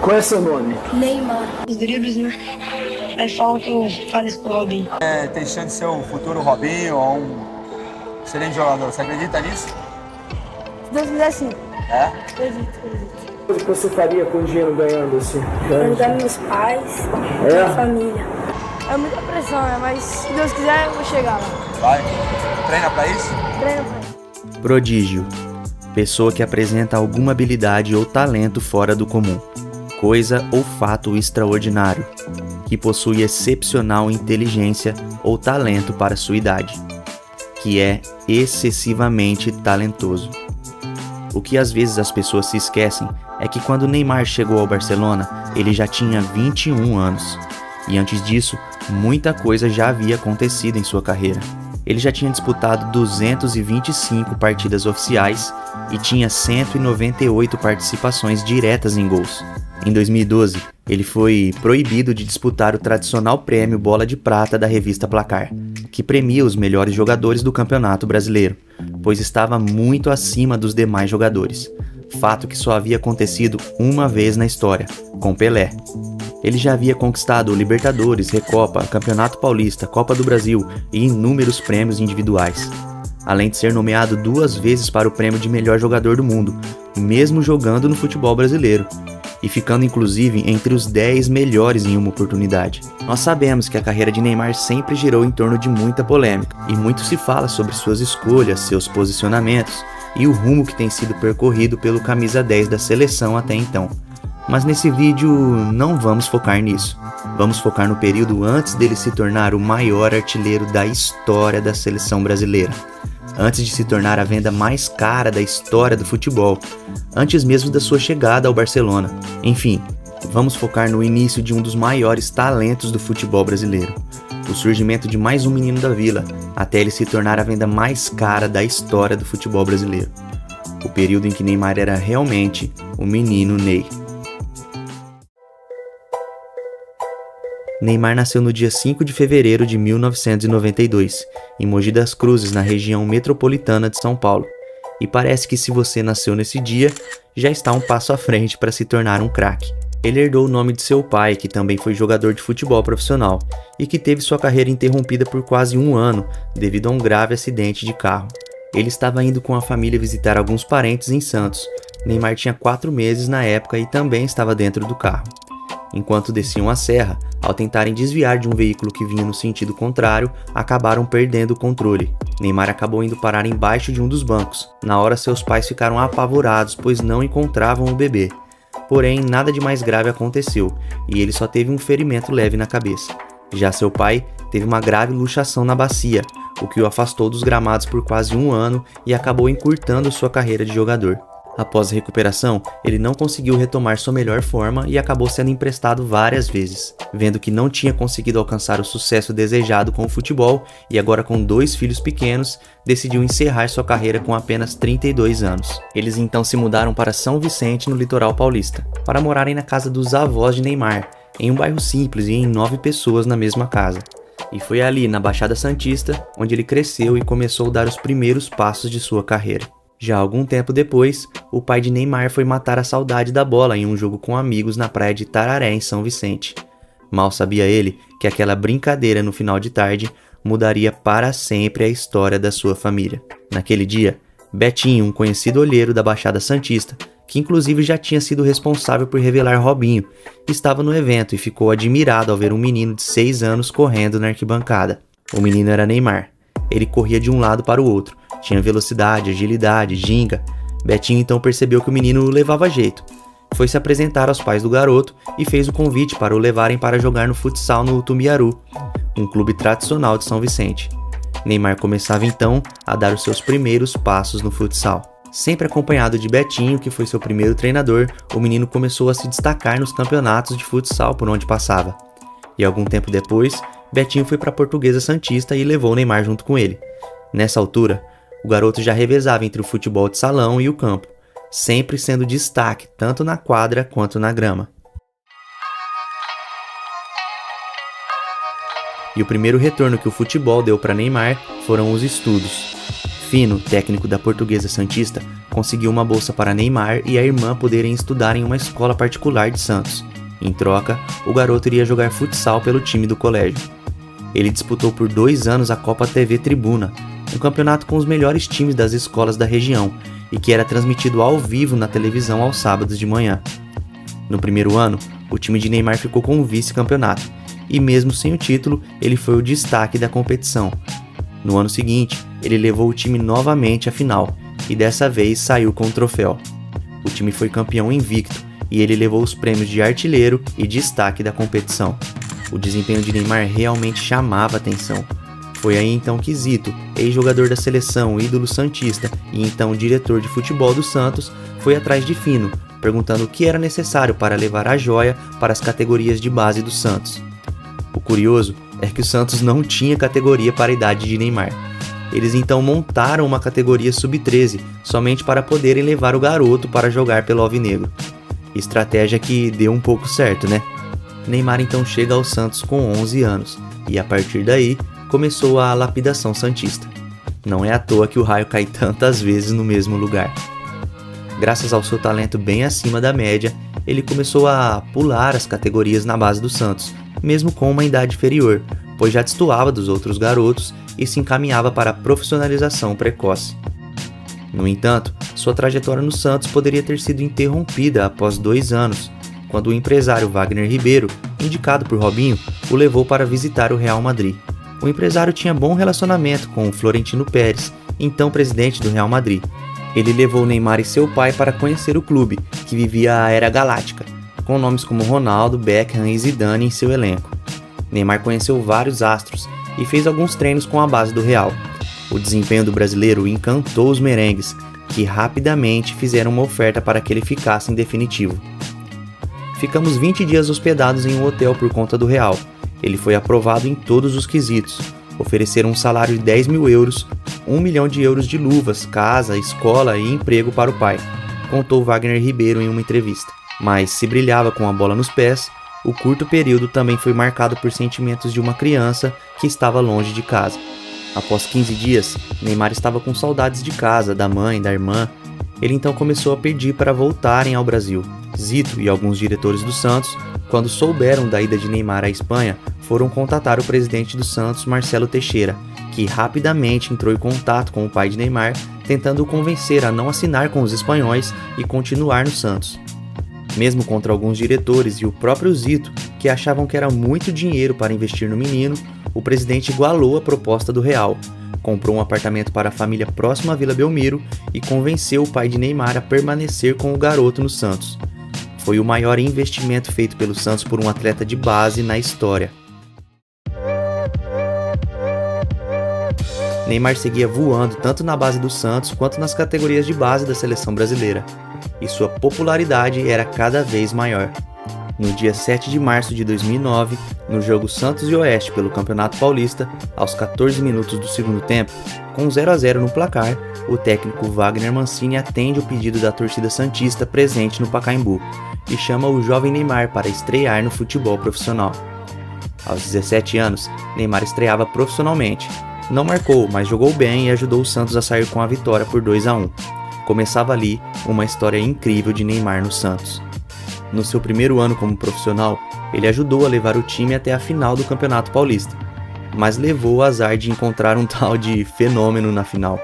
Qual é seu nome? Neymar. Os dribles, né? Aí falam que eu pareço com o Robinho. Tem chance de ser o futuro Robinho ou um excelente jogador. Você acredita nisso? Se Deus quiser, sim. É? Acredito. O que você faria com o dinheiro ganhando assim? Ajudar meus pais, minha família. É muita pressão, né? Mas se Deus quiser, eu vou chegar lá. Vai. Treina pra isso? Treino pra isso. Prodígio. Pessoa que apresenta alguma habilidade ou talento fora do comum. Coisa ou fato extraordinário. Que possui excepcional inteligência ou talento para sua idade. Que é excessivamente talentoso. O que às vezes as pessoas se esquecem é que quando Neymar chegou ao Barcelona, ele já tinha 21 anos. E antes disso, muita coisa já havia acontecido em sua carreira. Ele já tinha disputado 225 partidas oficiais e tinha 198 participações diretas em gols. Em 2012, ele foi proibido de disputar o tradicional prêmio Bola de Prata da revista Placar, que premia os melhores jogadores do Campeonato Brasileiro, pois estava muito acima dos demais jogadores, fato que só havia acontecido uma vez na história, com Pelé. Ele já havia conquistado o Libertadores, Recopa, Campeonato Paulista, Copa do Brasil e inúmeros prêmios individuais, além de ser nomeado 2 vezes para o prêmio de melhor jogador do mundo, mesmo jogando no futebol brasileiro, e ficando inclusive entre os 10 melhores em uma oportunidade. Nós sabemos que a carreira de Neymar sempre girou em torno de muita polêmica, e muito se fala sobre suas escolhas, seus posicionamentos e o rumo que tem sido percorrido pelo camisa 10 da seleção até então. Mas nesse vídeo não vamos focar nisso. Vamos focar no período antes dele se tornar o maior artilheiro da história da seleção brasileira. Antes de se tornar a venda mais cara da história do futebol, antes mesmo da sua chegada ao Barcelona. Enfim, vamos focar no início de um dos maiores talentos do futebol brasileiro, o surgimento de mais um menino da vila, até ele se tornar a venda mais cara da história do futebol brasileiro. O período em que Neymar era realmente o menino Ney. Neymar nasceu no dia 5 de fevereiro de 1992, em Mogi das Cruzes, na região metropolitana de São Paulo. E parece que se você nasceu nesse dia, já está um passo à frente para se tornar um craque. Ele herdou o nome de seu pai, que também foi jogador de futebol profissional, e que teve sua carreira interrompida por quase 1 ano, devido a um grave acidente de carro. Ele estava indo com a família visitar alguns parentes em Santos. Neymar tinha 4 meses na época e também estava dentro do carro. Enquanto desciam a serra, ao tentarem desviar de um veículo que vinha no sentido contrário, acabaram perdendo o controle. Neymar acabou indo parar embaixo de um dos bancos. Na hora, seus pais ficaram apavorados, pois não encontravam o bebê. Porém, nada de mais grave aconteceu, e ele só teve um ferimento leve na cabeça. Já seu pai teve uma grave luxação na bacia, o que o afastou dos gramados por quase 1 ano e acabou encurtando sua carreira de jogador. Após a recuperação, ele não conseguiu retomar sua melhor forma e acabou sendo emprestado várias vezes. Vendo que não tinha conseguido alcançar o sucesso desejado com o futebol e agora com 2 filhos pequenos, decidiu encerrar sua carreira com apenas 32 anos. Eles então se mudaram para São Vicente, no litoral paulista, para morarem na casa dos avós de Neymar, em um bairro simples e em 9 pessoas na mesma casa. E foi ali, na Baixada Santista, onde ele cresceu e começou a dar os primeiros passos de sua carreira. Já algum tempo depois, o pai de Neymar foi matar a saudade da bola em um jogo com amigos na praia de Tararé, em São Vicente. Mal sabia ele que aquela brincadeira no final de tarde mudaria para sempre a história da sua família. Naquele dia, Betinho, um conhecido olheiro da Baixada Santista, que inclusive já tinha sido responsável por revelar Robinho, estava no evento e ficou admirado ao ver um menino de 6 anos correndo na arquibancada. O menino era Neymar. Ele corria de um lado para o outro, tinha velocidade, agilidade, ginga. Betinho então percebeu que o menino levava jeito. Foi se apresentar aos pais do garoto e fez o convite para o levarem para jogar no futsal no Tumbiaru, um clube tradicional de São Vicente. Neymar começava então a dar os seus primeiros passos no futsal. Sempre acompanhado de Betinho, que foi seu primeiro treinador, o menino começou a se destacar nos campeonatos de futsal por onde passava. E algum tempo depois, Betinho foi para a Portuguesa Santista e levou Neymar junto com ele. Nessa altura, o garoto já revezava entre o futebol de salão e o campo, sempre sendo destaque tanto na quadra quanto na grama. E o primeiro retorno que o futebol deu para Neymar foram os estudos. Fino, técnico da Portuguesa Santista, conseguiu uma bolsa para Neymar e a irmã poderem estudar em uma escola particular de Santos. Em troca, o garoto iria jogar futsal pelo time do colégio. Ele disputou por 2 anos a Copa TV Tribuna, um campeonato com os melhores times das escolas da região e que era transmitido ao vivo na televisão aos sábados de manhã. No primeiro ano, o time de Neymar ficou com o vice-campeonato e mesmo sem o título, ele foi o destaque da competição. No ano seguinte, ele levou o time novamente à final e dessa vez saiu com o troféu. O time foi campeão invicto e ele levou os prêmios de artilheiro e destaque da competição. O desempenho de Neymar realmente chamava atenção. Foi aí então que Zito, ex-jogador da seleção, ídolo santista e então diretor de futebol do Santos, foi atrás de Fino, perguntando o que era necessário para levar a joia para as categorias de base do Santos. O curioso é que o Santos não tinha categoria para a idade de Neymar. Eles então montaram uma categoria sub-13 somente para poderem levar o garoto para jogar pelo Alvinegro. Estratégia que deu um pouco certo, né? Neymar então chega ao Santos com 11 anos e a partir daí começou a lapidação santista. Não é à toa que o raio cai tantas vezes no mesmo lugar. Graças ao seu talento bem acima da média, ele começou a pular as categorias na base do Santos, mesmo com uma idade inferior, pois já destoava dos outros garotos e se encaminhava para a profissionalização precoce. No entanto, sua trajetória no Santos poderia ter sido interrompida após 2 anos, quando o empresário Wagner Ribeiro, indicado por Robinho, o levou para visitar o Real Madrid. O empresário tinha bom relacionamento com o Florentino Pérez, então presidente do Real Madrid. Ele levou Neymar e seu pai para conhecer o clube, que vivia a Era Galáctica, com nomes como Ronaldo, Beckham e Zidane em seu elenco. Neymar conheceu vários astros e fez alguns treinos com a base do Real. O desempenho do brasileiro encantou os merengues, que rapidamente fizeram uma oferta para que ele ficasse em definitivo. Ficamos 20 dias hospedados em um hotel por conta do Real. Ele foi aprovado em todos os quesitos. Ofereceram um salário de 10 mil euros, 1 milhão de euros de luvas, casa, escola e emprego para o pai, contou Wagner Ribeiro em uma entrevista. Mas se brilhava com a bola nos pés, o curto período também foi marcado por sentimentos de uma criança que estava longe de casa. Após 15 dias, Neymar estava com saudades de casa, da mãe, da irmã. Ele então começou a pedir para voltarem ao Brasil. Zito e alguns diretores do Santos, quando souberam da ida de Neymar à Espanha, foram contatar o presidente do Santos, Marcelo Teixeira, que rapidamente entrou em contato com o pai de Neymar, tentando o convencer a não assinar com os espanhóis e continuar no Santos. Mesmo contra alguns diretores e o próprio Zito, que achavam que era muito dinheiro para investir no menino, o presidente igualou a proposta do Real, comprou um apartamento para a família próximo à Vila Belmiro e convenceu o pai de Neymar a permanecer com o garoto no Santos. Foi o maior investimento feito pelo Santos por um atleta de base na história. Neymar seguia voando tanto na base do Santos quanto nas categorias de base da seleção brasileira, e sua popularidade era cada vez maior. No dia 7 de março de 2009, no jogo Santos e Oeste pelo Campeonato Paulista, aos 14 minutos do segundo tempo, com 0-0 no placar, o técnico Wagner Mancini atende o pedido da torcida santista presente no Pacaembu e chama o jovem Neymar para estrear no futebol profissional. Aos 17 anos, Neymar estreava profissionalmente. Não marcou, mas jogou bem e ajudou o Santos a sair com a vitória por 2-1. Começava ali uma história incrível de Neymar no Santos. No seu primeiro ano como profissional, ele ajudou a levar o time até a final do Campeonato Paulista, mas levou o azar de encontrar um tal de fenômeno na final,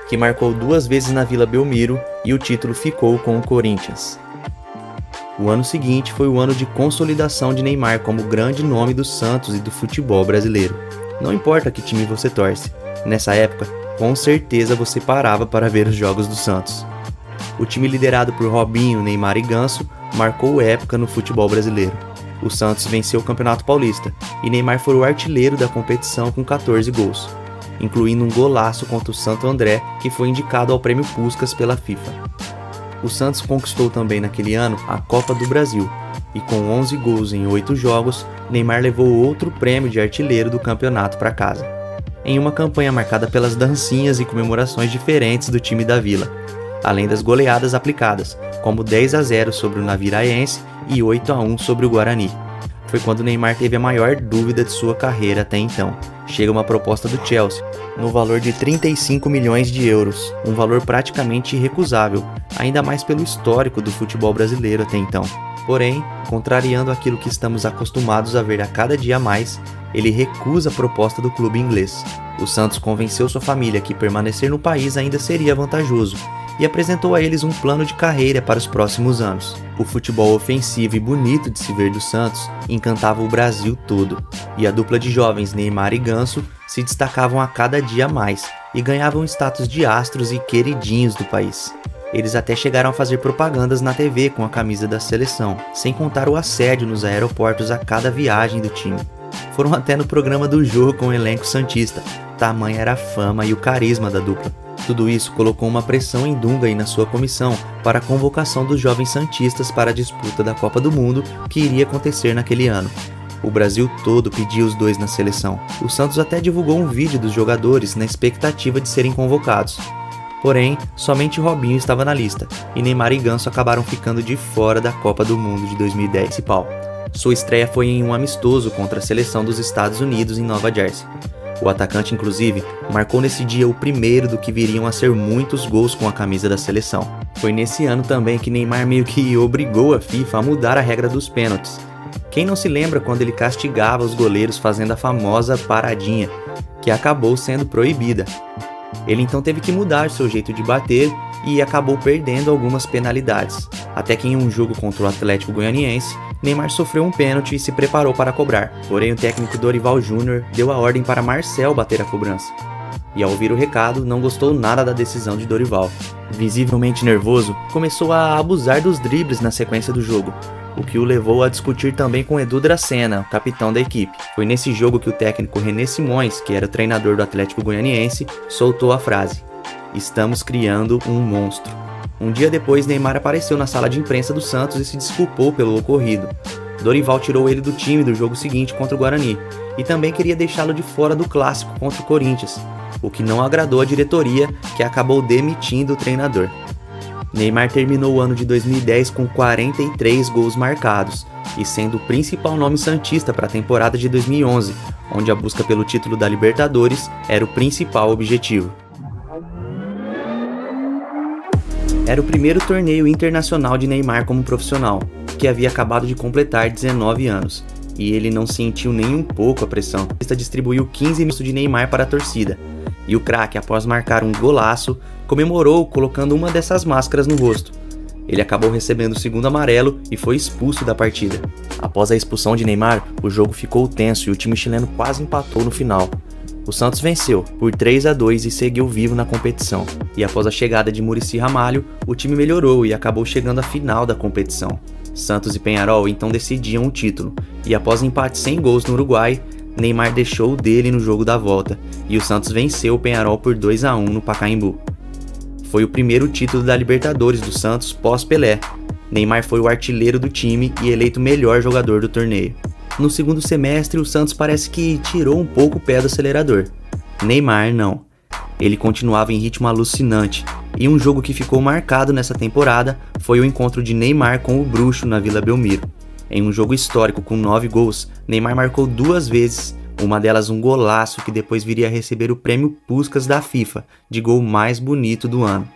que marcou 2 vezes na Vila Belmiro e o título ficou com o Corinthians. O ano seguinte foi o ano de consolidação de Neymar como grande nome do Santos e do futebol brasileiro. Não importa que time você torce, nessa época, com certeza você parava para ver os jogos do Santos. O time liderado por Robinho, Neymar e Ganso marcou época no futebol brasileiro. O Santos venceu o Campeonato Paulista e Neymar foi o artilheiro da competição com 14 gols, incluindo um golaço contra o Santo André, que foi indicado ao Prêmio Puskás pela FIFA. O Santos conquistou também naquele ano a Copa do Brasil, e com 11 gols em 8 jogos, Neymar levou outro prêmio de artilheiro do campeonato para casa, em uma campanha marcada pelas dancinhas e comemorações diferentes do time da Vila, além das goleadas aplicadas, como 10-0 sobre o Naviraense e 8-1 sobre o Guarani. foi quando Neymar teve a maior dúvida de sua carreira até então. Chega uma proposta do Chelsea, no valor de 35 milhões de euros, um valor praticamente irrecusável, ainda mais pelo histórico do futebol brasileiro até então. Porém, contrariando aquilo que estamos acostumados a ver a cada dia mais, ele recusa a proposta do clube inglês. O Santos convenceu sua família que permanecer no país ainda seria vantajoso e apresentou a eles um plano de carreira para os próximos anos. O futebol ofensivo e bonito de se ver do Santos encantava o Brasil todo, e a dupla de jovens Neymar e Ganso se destacavam a cada dia mais e ganhavam status de astros e queridinhos do país. Eles até chegaram a fazer propagandas na TV com a camisa da seleção, sem contar o assédio nos aeroportos a cada viagem do time. Foram até no programa do jogo com o elenco santista, tamanha era a fama e o carisma da dupla. Tudo isso colocou uma pressão em Dunga e na sua comissão para a convocação dos jovens santistas para a disputa da Copa do Mundo que iria acontecer naquele ano. O Brasil todo pedia os dois na seleção. O Santos até divulgou um vídeo dos jogadores na expectativa de serem convocados. Porém, somente Robinho estava na lista, e Neymar e Ganso acabaram ficando de fora da Copa do Mundo de 2010 principal. Sua estreia foi em um amistoso contra a seleção dos Estados Unidos em Nova Jersey. O atacante, inclusive, marcou nesse dia o primeiro do que viriam a ser muitos gols com a camisa da seleção. Foi nesse ano também que Neymar meio que obrigou a FIFA a mudar a regra dos pênaltis. Quem não se lembra quando ele castigava os goleiros fazendo a famosa paradinha, que acabou sendo proibida? Ele então teve que mudar seu jeito de bater e acabou perdendo algumas penalidades. Até que em um jogo contra o Atlético Goianiense, Neymar sofreu um pênalti e se preparou para cobrar. Porém, o técnico Dorival Júnior deu a ordem para Marcel bater a cobrança. E ao ouvir o recado, não gostou nada da decisão de Dorival. Visivelmente nervoso, começou a abusar dos dribles na sequência do jogo, o que o levou a discutir também com Edu Dracena, o capitão da equipe. Foi nesse jogo que o técnico René Simões, que era o treinador do Atlético Goianiense, soltou a frase: "Estamos criando um monstro". Um dia depois, Neymar apareceu na sala de imprensa do Santos e se desculpou pelo ocorrido. Dorival tirou ele do time do jogo seguinte contra o Guarani e também queria deixá-lo de fora do clássico contra o Corinthians, o que não agradou a diretoria, que acabou demitindo o treinador. Neymar terminou o ano de 2010 com 43 gols marcados e sendo o principal nome santista para a temporada de 2011, onde a busca pelo título da Libertadores era o principal objetivo. Era o primeiro torneio internacional de Neymar como profissional, que havia acabado de completar 19 anos, e ele não sentiu nem um pouco a pressão. Ele distribuiu 15 minutos de Neymar para a torcida, e o craque, após marcar um golaço, comemorou colocando uma dessas máscaras no rosto. Ele acabou recebendo o segundo amarelo e foi expulso da partida. Após a expulsão de Neymar, o jogo ficou tenso e o time chileno quase empatou no final. O Santos venceu por 3-2 e seguiu vivo na competição. E após a chegada de Muricy Ramalho, o time melhorou e acabou chegando à final da competição. Santos e Peñarol então decidiam o título, e após empate sem gols no Uruguai, Neymar deixou o dele no jogo da volta, e o Santos venceu o Peñarol por 2-1 no Pacaembu. Foi o primeiro título da Libertadores do Santos pós-Pelé. Neymar foi o artilheiro do time e eleito melhor jogador do torneio. No segundo semestre, o Santos parece que tirou um pouco o pé do acelerador. Neymar não. Ele continuava em ritmo alucinante, e um jogo que ficou marcado nessa temporada foi o encontro de Neymar com o Bruxo na Vila Belmiro. Em um jogo histórico com 9 gols, Neymar marcou 2 vezes, uma delas um golaço que depois viria a receber o prêmio Puskás da FIFA, de gol mais bonito do ano.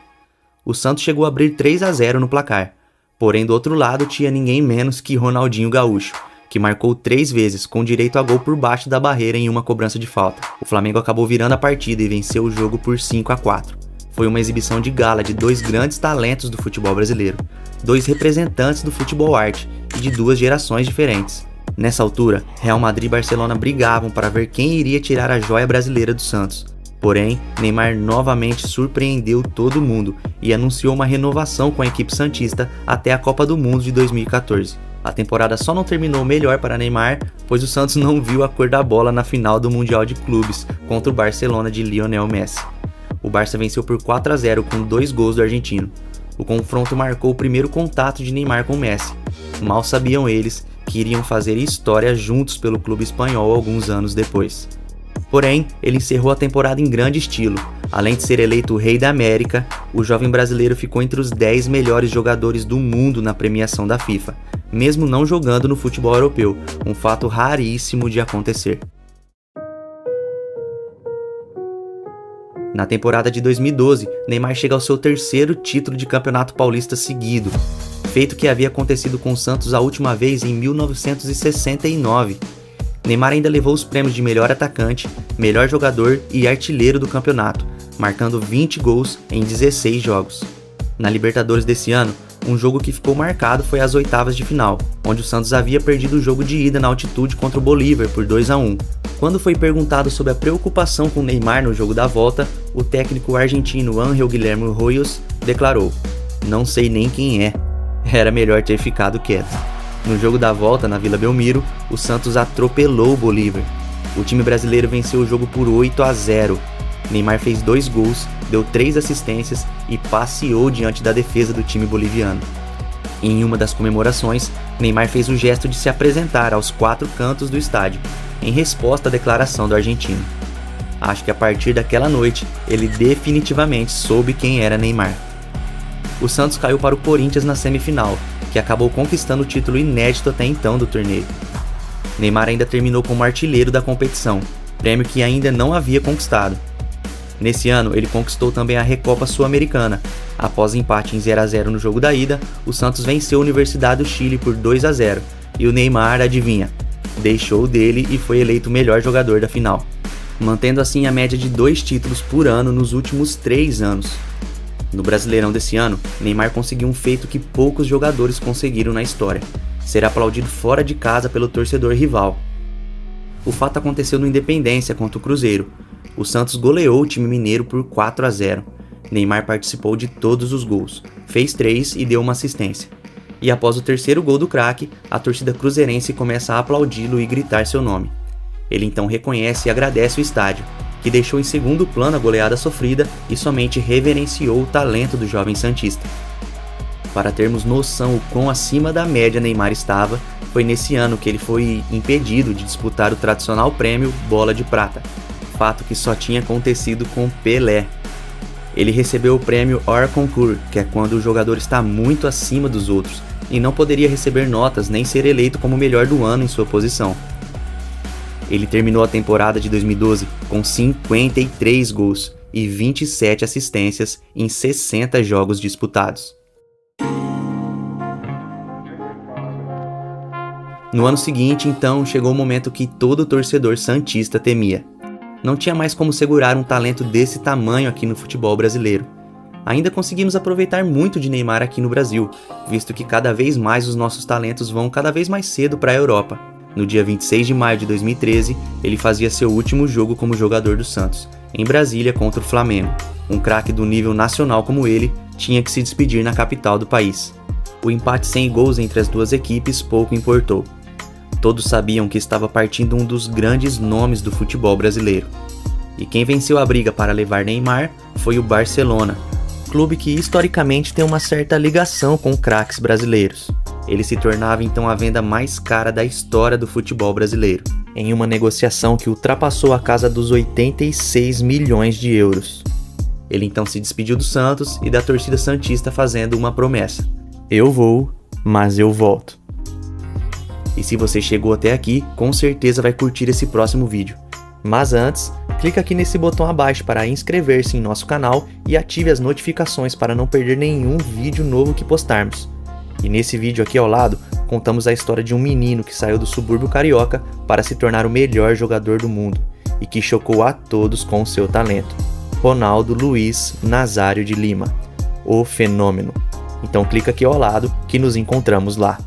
O Santos chegou a abrir 3-0 no placar, porém do outro lado tinha ninguém menos que Ronaldinho Gaúcho, que marcou 3 vezes, com direito a gol por baixo da barreira em uma cobrança de falta. O Flamengo acabou virando a partida e venceu o jogo por 5-4. Foi uma exibição de gala de 2 grandes talentos do futebol brasileiro, 2 representantes do futebol arte e de 2 gerações diferentes. Nessa altura, Real Madrid e Barcelona brigavam para ver quem iria tirar a joia brasileira do Santos. Porém, Neymar novamente surpreendeu todo mundo e anunciou uma renovação com a equipe santista até a Copa do Mundo de 2014. A temporada só não terminou melhor para Neymar, pois o Santos não viu a cor da bola na final do Mundial de Clubes contra o Barcelona de Lionel Messi. O Barça venceu por 4-0 com 2 gols do argentino. O confronto marcou o primeiro contato de Neymar com Messi. Mal sabiam eles que iriam fazer história juntos pelo clube espanhol alguns anos depois. Porém, ele encerrou a temporada em grande estilo. Além de ser eleito o Rei da América, o jovem brasileiro ficou entre os 10 melhores jogadores do mundo na premiação da FIFA, mesmo não jogando no futebol europeu, um fato raríssimo de acontecer. Na temporada de 2012, Neymar chega ao seu terceiro título de Campeonato Paulista seguido, feito que havia acontecido com o Santos a última vez em 1969. Neymar ainda levou os prêmios de melhor atacante, melhor jogador e artilheiro do campeonato, marcando 20 gols em 16 jogos. Na Libertadores desse ano, um jogo que ficou marcado foi as oitavas de final, onde o Santos havia perdido o jogo de ida na altitude contra o Bolívar por 2-1. Quando foi perguntado sobre a preocupação com Neymar no jogo da volta, o técnico argentino Ángel Guillermo Royos declarou: "Não sei nem quem é. Era melhor ter ficado quieto." No jogo da volta na Vila Belmiro, o Santos atropelou o Bolívar. O time brasileiro venceu o jogo por 8-0. Neymar fez 2 gols, deu 3 assistências e passeou diante da defesa do time boliviano. Em uma das comemorações, Neymar fez o gesto de se apresentar aos 4 cantos do estádio, em resposta à declaração do argentino. Acho que a partir daquela noite, ele definitivamente soube quem era Neymar. O Santos caiu para o Corinthians na semifinal, que acabou conquistando o título inédito até então do torneio. Neymar ainda terminou como artilheiro da competição, prêmio que ainda não havia conquistado. Nesse ano, ele conquistou também a Recopa Sul-Americana. Após empate em 0-0 no jogo da ida, o Santos venceu a Universidade do Chile por 2-0, e o Neymar, adivinha, deixou dele e foi eleito o melhor jogador da final, mantendo assim a média de 2 títulos por ano nos últimos 3 anos. No Brasileirão desse ano, Neymar conseguiu um feito que poucos jogadores conseguiram na história: ser aplaudido fora de casa pelo torcedor rival. O fato aconteceu no Independência contra o Cruzeiro. O Santos goleou o time mineiro por 4-0. Neymar participou de todos os gols, fez 3 e deu uma assistência. E após o terceiro gol do craque, a torcida cruzeirense começa a aplaudi-lo e gritar seu nome. Ele então reconhece e agradece o estádio, que deixou em segundo plano a goleada sofrida e somente reverenciou o talento do jovem santista. Para termos noção o quão acima da média Neymar estava, foi nesse ano que ele foi impedido de disputar o tradicional prêmio Bola de Prata, fato que só tinha acontecido com Pelé. Ele recebeu o prêmio hors concours, que é quando o jogador está muito acima dos outros, e não poderia receber notas nem ser eleito como o melhor do ano em sua posição. Ele terminou a temporada de 2012 com 53 gols e 27 assistências em 60 jogos disputados. No ano seguinte, então, chegou o momento que todo torcedor santista temia. Não tinha mais como segurar um talento desse tamanho aqui no futebol brasileiro. Ainda conseguimos aproveitar muito de Neymar aqui no Brasil, visto que cada vez mais os nossos talentos vão cada vez mais cedo para a Europa. No dia 26 de maio de 2013, ele fazia seu último jogo como jogador do Santos, em Brasília contra o Flamengo. Um craque do nível nacional como ele tinha que se despedir na capital do país. O empate sem gols entre as duas equipes pouco importou. Todos sabiam que estava partindo um dos grandes nomes do futebol brasileiro. E quem venceu a briga para levar Neymar foi o Barcelona, clube que historicamente tem uma certa ligação com craques brasileiros. Ele se tornava então a venda mais cara da história do futebol brasileiro, em uma negociação que ultrapassou a casa dos 86 milhões de euros. Ele então se despediu do Santos e da torcida santista fazendo uma promessa: "Eu vou, mas eu volto." E se você chegou até aqui, com certeza vai curtir esse próximo vídeo. Mas antes, clica aqui nesse botão abaixo para inscrever-se em nosso canal e ative as notificações para não perder nenhum vídeo novo que postarmos. E nesse vídeo aqui ao lado, contamos a história de um menino que saiu do subúrbio carioca para se tornar o melhor jogador do mundo e que chocou a todos com o seu talento: Ronaldo Luiz Nazário de Lima, o fenômeno. Então clica aqui ao lado que nos encontramos lá.